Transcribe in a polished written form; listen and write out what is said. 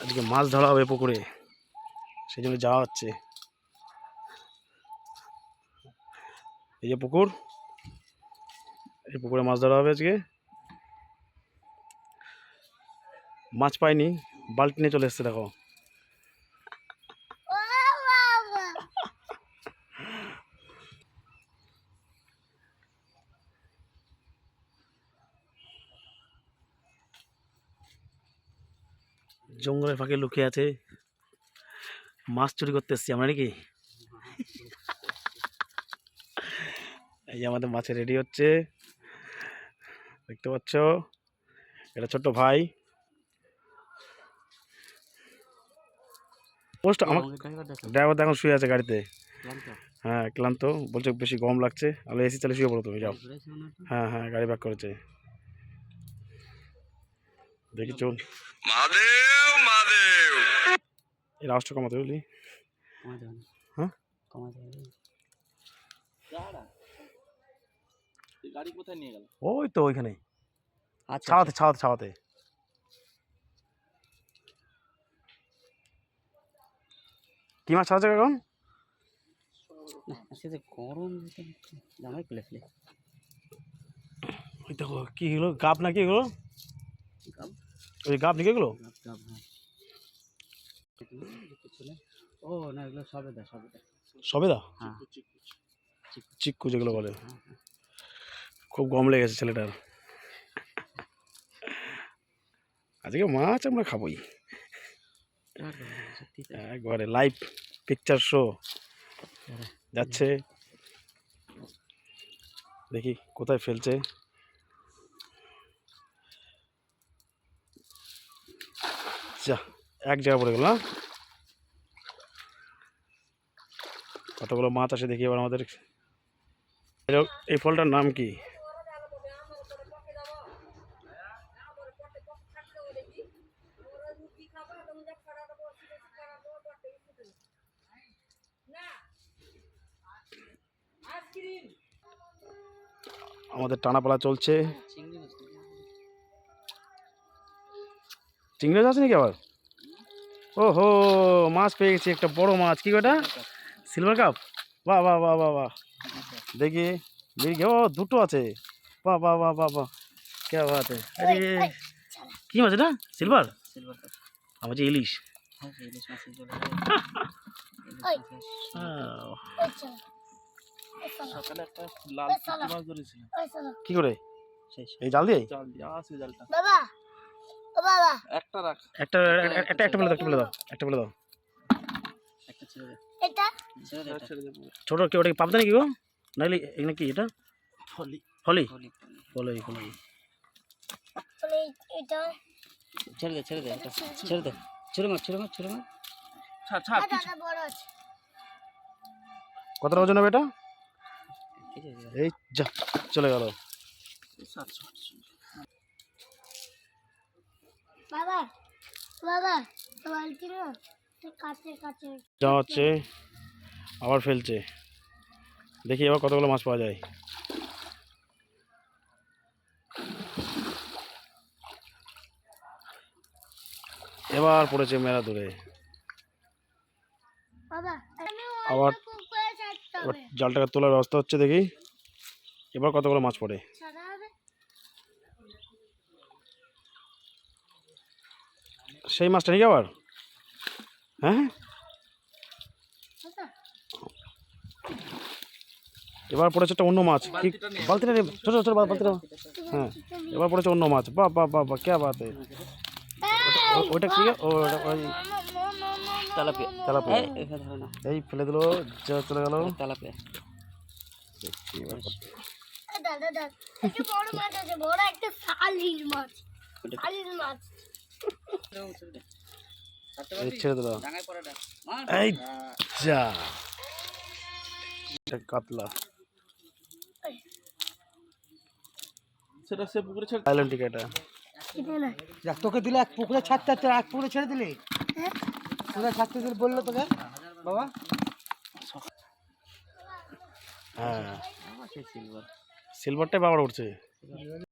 আজকে মাছ ধরা হবে পুকুরে, সেই জন্য যাওয়া হচ্ছে। এই যে পুকুর, এই পুকুরে মাছ ধরা হবে আজকে। মাছ পাইনি, বালতি নিয়ে চলে এসছে। দেখো জঙ্গলের ফাঁকে লুকিয়ে আছে, মাছ চুরি করতে এসছি আমরা নাকি। এই যে আমাদের মাছে রেডি হচ্ছে, দেখতে পাচ্ছ। এটা ছোট্ট ভাই। পোস্ট আমার ড্রাইভার এখন শুয়ে আছে গাড়িতে। হ্যাঁ ক্লান্ত, বলছে বেশি গরম লাগছে। তাহলে এসি চালিয়ে শুয়ে পড়ো তুমি, যাও। হ্যাঁ হ্যাঁ, গাড়ি ব্যাক করেছে। দেখি চল, এই রাস্তা কমাতে বুঝলি। হ্যাঁ গাড়ি কোথায় নিয়ে গেল? ওই তো ওইখানে ছাওয়াতে ছাওয়াতে ছাওয়াতে। কি মাছ ছাড়াচ্ছে এখন? গরম জামাই খুলে ফেলে। ওই দেখো কি হলো, গাব নাকি এগুলো? ওই গাব নাকি এগুলো? ও না, এগুলো সবেদা। সবেদা, হ্যাঁ, চিক্কু যেগুলো বলে। খুব গরম লেগেছে ছেলেটার। আজকে মাছ আমরা খাবোই একবারে। লাইভ পিকচার শো যাচ্ছে, দেখি কোথায় ফেলছে। যা, এক জায়গা পড়ে গেল না। কতগুলো মাছ আসে দেখি এবার আমাদের। এই ফলটার নাম কি? আমাদের টানাপালা চলছে। চিংড়ি মাছ আছে নাকি আবার? ওহো, মাছ পেয়ে গেছি, একটা বড় মাছ। কি ওটা? Silver cup. বাহ বাহ বাহ বাহ বাহ, দেখি দেখি। ও দুটো আছে, বাহ বাহ বাহ বাহ বাহ, কে বাত। আরে কি মাছ এটা? সিলভার? আমার যে ইলিশ। সকালে একটা লাল পুঁটি মাছ ধরেছিল। কি করে? এই জাল দিয়ে? আছে জালটা। বাবা একটা রাখ, একটা একটা একটা ফেলে দাও, একটা ফেলে দাও, একটা ফেলে দাও। একটা ছেড়ে দে, এটা ছেড়ে দে। ছোট কি ওটা? পাবদা নাকি গো? নাইলে এখানে কি এটা? ফলি ফলি ফলি ফলি ফলি। বলে এটা ছেড়ে দে, এটা ছেড়ে দে। ছেড়ে মার ছাড় ছাড়। দাদা বড় আছে। কতটা ওজন হবে এটা? এই যা, চলে গেল। বাবা বাবা বালতি না কাছে কাছে যা হচ্ছে, আবার ফেলছে। দেখি এবার কতগুলো মাছ পাওয়া যায়। এবার পড়েছে মেলা দূরে। বাবা আবার জালটাকে তোলার ব্যবস্থা হচ্ছে, দেখি এবার কতগুলো মাছ পড়ে। সাদা হবে সেই মাছটা নাকি আবার? হ্যাঁ, এবার পড়েছে একটা অন্য মাছ। কি বালতিটা রে, ছোট ছোট বালতিটা। হ্যাঁ, এবার পড়েছে অন্য মাছ। বাহ বাহ বাহ বাহ, কে বাত। ওইটা কি? ওই তেলাপিয়া। তেলাপিয়া। এই ফেলে দিল, চলে গেল। তেলাপিয়া। দাদা দাদা একটা বড় মাছ আছে, বড় একটা শালির মাছ। ছেড়ে দিল। এই যা, কাতলা। সেটা সে পুকুরে ছেড়ে আইল্যান্ড টিকা এটা। তোকে দিলে এক পুকুরে ছাড়তে, এক পুকুরে ছেড়ে দিলি। তোরা ছাড়তে দিলে বললো তোকে বাবা। হ্যাঁ, সিলভার। সিলভারটাই বাবার উঠছে।